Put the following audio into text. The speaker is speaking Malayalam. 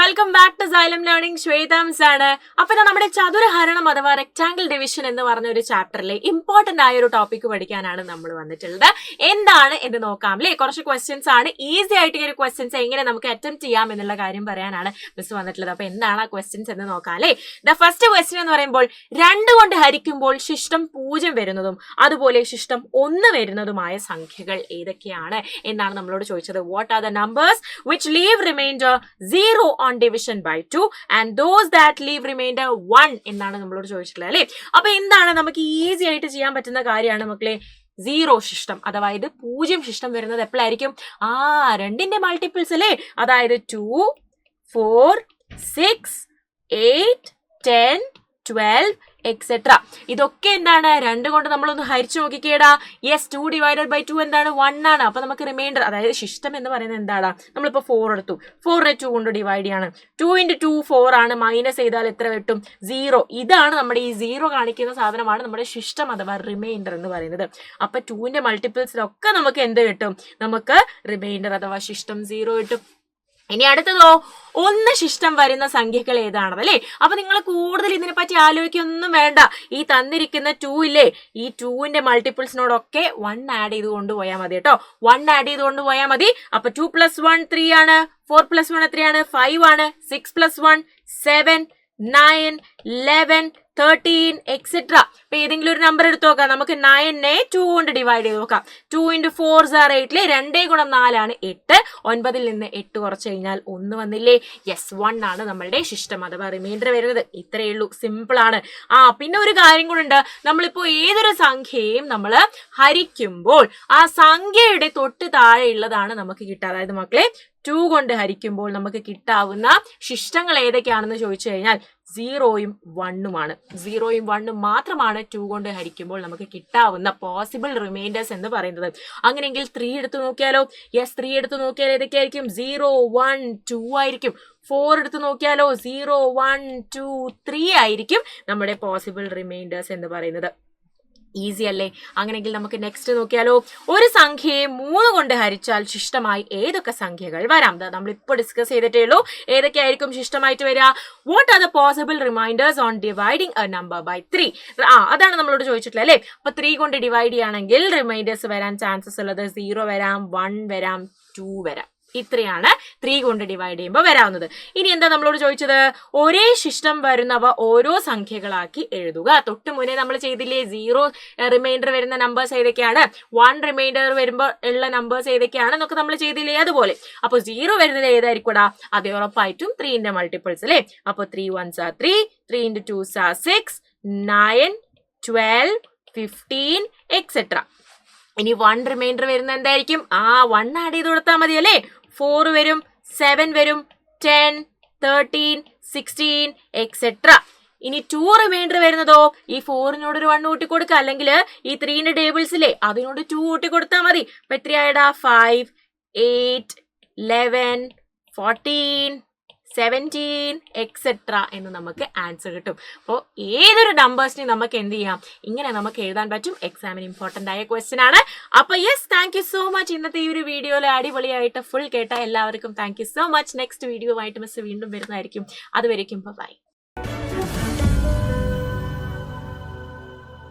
Welcome back to Xylem Learning. ശ്വേതാംസ് ആണ്. അപ്പൊ നമ്മുടെ ചതുരഹരണം അഥവാ റെക്ടാംഗിൾ ഡിവിഷൻ എന്ന് പറഞ്ഞ ഒരു ചാപ്റ്ററിലെ ഇമ്പോർട്ടന്റ് ആയ ഒരു ടോപ്പിക് പഠിക്കാനാണ് നമ്മൾ വന്നിട്ടുള്ളത്. എന്താണ് എന്ന് നോക്കാം അല്ലേ? കുറച്ച് ക്വസ്റ്റ്യൻസ് ആണ്. ഈസി ആയിട്ട് ഈ ഒരു ക്വസ്റ്റ്യൻസ് എങ്ങനെ നമുക്ക് അറ്റംപ്റ്റ് ചെയ്യാം എന്നുള്ള കാര്യം പറയാനാണ് മിസ് വന്നിട്ടുള്ളത്. അപ്പൊ എന്താണ് ആ ക്വസ്റ്റ്യൻസ് എന്ന് നോക്കാം അല്ലേ? ദ ഫസ്റ്റ് ക്വസ്റ്റ്യൻ എന്ന് പറയുമ്പോൾ 2 കൊണ്ട് ഹരിക്കുമ്പോൾ ശിഷ്ടം 0 വരുന്നതും അതുപോലെ ശിഷ്ടം 1 വരുന്നതുമായ സംഖ്യകൾ ഏതൊക്കെയാണ് എന്നാണ് നമ്മളോട് ചോദിച്ചത്. What are the numbers which leave remainder 0 on division by 2 and those that leave remainder 1 എന്നാണ് നമ്മളോട് ചോദിച്ചിട്ടുള്ളത് അല്ലേ? അപ്പൊ എന്താണ് നമുക്ക് ഈസി ആയിട്ട് ചെയ്യാൻ പറ്റുന്ന കാര്യമാണ് മക്കളെ. 0 ശിഷ്ടം അഥവാ 0 ശിഷ്ടം വരുന്നത് എപ്പോഴായിരിക്കും? 2ന്റെ മൾട്ടിപ്പിൾസ് അല്ലേ? അതായത് 2, 4, 6, 8, 10, 12 എക്സെട്ര. ഇതൊക്കെ എന്താണ്? 2 കൊണ്ട് നമ്മളൊന്ന് ഹരിച്ചു നോക്കിക്കേടാ. യെസ്, 2 ഡിവൈഡഡ് ബൈ 2 എന്താണ്? 1 ആണ്. അപ്പൊ നമുക്ക് റിമൈൻഡർ, അതായത് ശിഷ്ടം എന്ന് പറയുന്നത് എന്താണ്? നമ്മളിപ്പോ 4 എടുത്തു, 4നെ 2 കൊണ്ട് ഡിവൈഡ് ചെയ്യാണ്. 2 × 2 4 ആണ്. മൈനസ് ചെയ്താൽ എത്ര കിട്ടും? 0. ഇതാണ് നമ്മുടെ ഈ 0 കാണിക്കുന്ന സാധനമാണ് നമ്മുടെ ശിഷ്ടം അഥവാ റിമൈൻഡർ എന്ന് പറയുന്നത്. അപ്പൊ 2ന്റെ മൾട്ടിപ്പിൾസിലൊക്കെ നമുക്ക് എന്ത് കിട്ടും? നമുക്ക് റിമൈൻഡർ അഥവാ ശിഷ്ടം 0 കിട്ടും. ഇനി അടുത്തതോ 1 ശിഷ്ടം വരുന്ന സംഖ്യകൾ ഏതാണല്ലേ? അപ്പൊ നിങ്ങൾ കൂടുതൽ ഇതിനെ പറ്റി ആലോചിക്കൊന്നും വേണ്ട. ഈ തന്നിരിക്കുന്ന 2 ഇല്ലേ, ഈ 2ന്റെ മൾട്ടിപ്പിൾസിനോടൊക്കെ 1 ആഡ് ചെയ്ത് കൊണ്ടുപോയാൽ മതി കേട്ടോ. 1 ആഡ് ചെയ്ത് കൊണ്ടുപോയാൽ മതി. അപ്പൊ 2 + 1 3 ആണ്, 4 + 1 എത്രയാണ്? 5 ആണ്, 6 + 1 7, 9, 11, 13 എക്സെട്ര. അപ്പൊ ഏതെങ്കിലും ഒരു നമ്പർ എടുത്ത് നോക്കാം. നമുക്ക് 9നെ 2 കൊണ്ട് ഡിവൈഡ് ചെയ്ത് നോക്കാം. 2 × 4 = 8. 2 × 4 ആണ് 8. 9ൽ നിന്ന് 8 കുറച്ച് കഴിഞ്ഞാൽ 1 വന്നില്ലേ? യെസ്, 1 ആണ് നമ്മളുടെ ശിഷ്ടം അഥവാ റിമൈൻഡർ വരുന്നത്. ഇത്രയേ ഉള്ളൂ, സിമ്പിൾ ആണ്. പിന്നെ ഒരു കാര്യം കൂടെ ഉണ്ട്. നമ്മളിപ്പോ ഏതൊരു സംഖ്യയും നമ്മൾ ഹരിക്കുമ്പോൾ ആ സംഖ്യയുടെ തൊട്ട് താഴെ ഉള്ളതാണ് നമുക്ക് കിട്ടുക. അതായത് മക്കളെ 2 കൊണ്ട് ഹരിക്കുമ്പോൾ നമുക്ക് കിട്ടാവുന്ന ശിഷ്ടങ്ങൾ ഏതൊക്കെയാണെന്ന് ചോദിച്ചു കഴിഞ്ഞാൽ 0യും 1ഉമാണ്. 0യും 1ഉം മാത്രമാണ് 2 കൊണ്ട് ഹരിക്കുമ്പോൾ നമുക്ക് കിട്ടാവുന്ന പോസിബിൾ റിമൈൻഡേഴ്സ് എന്ന് പറയുന്നത്. അങ്ങനെയെങ്കിൽ 3 എടുത്ത് നോക്കിയാലോ? യെസ്, 3 എടുത്ത് നോക്കിയാൽ ഏതൊക്കെയായിരിക്കും? 0, 1, 2 ആയിരിക്കും. 4 എടുത്ത് നോക്കിയാലോ? 0, 1, 2, 3 ആയിരിക്കും നമ്മുടെ പോസിബിൾ റിമൈൻഡേഴ്സ് എന്ന് പറയുന്നത്. ഈസി അല്ലേ? അങ്ങനെയെങ്കിൽ നമുക്ക് നെക്സ്റ്റ് നോക്കിയാലോ. ഒരു സംഖ്യയെ 3 കൊണ്ട് ഹരിച്ചാൽ ശിഷ്ടമായി ഏതൊക്കെ സംഖ്യകൾ വരാം? നമ്മളിപ്പോൾ ഡിസ്കസ് ചെയ്തിട്ടേ ഉള്ളൂ. ഏതൊക്കെയായിരിക്കും ശിഷ്ടമായിട്ട് വരിക? What are the possible remainders on dividing a number by 3? അതാണ് നമ്മളോട് ചോദിച്ചിട്ടുള്ളത് അല്ലേ? അപ്പൊ 3 കൊണ്ട് ഡിവൈഡ് ചെയ്യുകയാണെങ്കിൽ റിമൈൻഡേഴ്സ് വരാൻ ചാൻസസ് ഉള്ളത് 0 വരാം, 1 വരാം, 2 വരാം. ഇത്രയാണ് 3 കൊണ്ട് ഡിവൈഡ് ചെയ്യുമ്പോൾ വരാവുന്നത്. ഇനി എന്താ നമ്മളോട് ചോദിച്ചത്? ഒരേ ശിഷ്ടം വരുന്നവ ഓരോ സംഖ്യകളാക്കി എഴുതുക. തൊട്ട് മുന്നേ നമ്മൾ ചെയ്തില്ലേ? 0 റിമൈൻഡർ വരുന്ന നമ്പേഴ്സ് ഏതൊക്കെയാണ്, 1 റിമൈൻഡർ വരുമ്പോൾ ഉള്ള നമ്പേഴ്സ് ഏതൊക്കെയാണ് എന്നൊക്കെ നമ്മൾ ചെയ്തില്ലേ? അതുപോലെ അപ്പൊ 0 വരുന്നത് ഏതായിരിക്കൂടാ? അതേ ഉറപ്പായിട്ടും 3ന്റെ മൾട്ടിപ്പിൾസ് അല്ലേ? അപ്പൊ 3 1s are 3, 3 × 2s are 6, 9, 12, 15 etcetera. ഇനി 1 റിമൈൻഡർ വരുന്ന എന്തായിരിക്കും? 1 ആഡ് ചെയ്ത് കൊടുത്താൽ മതി അല്ലേ? 4 വരും, 7 വരും, 10, 13, 16 എക്സെട്ര. ഇനി 2 റിമൈൻഡർ വരുന്നതോ? ഈ 4നോട് ഒരു 1 കൂട്ടി കൊടുക്കുക, അല്ലെങ്കിൽ ഈ 3ന്റെ ടേബിൾസിലെ അതിനോട് 2 കൂട്ടി കൊടുത്താൽ മതി. അപ്പൊ എത്രയായിടാ? 5, 8, 11, 14, 17 എക്സെട്ര എന്ന് നമുക്ക് ആൻസർ കിട്ടും. അപ്പോൾ ഏതൊരു നമ്പേഴ്സിനെയും നമുക്ക് എന്ത് ചെയ്യാം? ഇങ്ങനെ നമുക്ക് എഴുതാൻ പറ്റും. എക്സാമിന് ഇമ്പോർട്ടന്റ് ആയ ക്വസ്റ്റ്യൻ ആണ്. അപ്പൊ yes, thank you so much. ഇന്നത്തെ ഈ ഒരു വീഡിയോയിൽ അടിപൊളിയായിട്ട് ഫുൾ കേട്ട എല്ലാവർക്കും thank you so much. Next video ആയിട്ട് മിസ് വീണ്ടും വരുന്നതായിരിക്കും. അതുവരേക്കും ബൈ.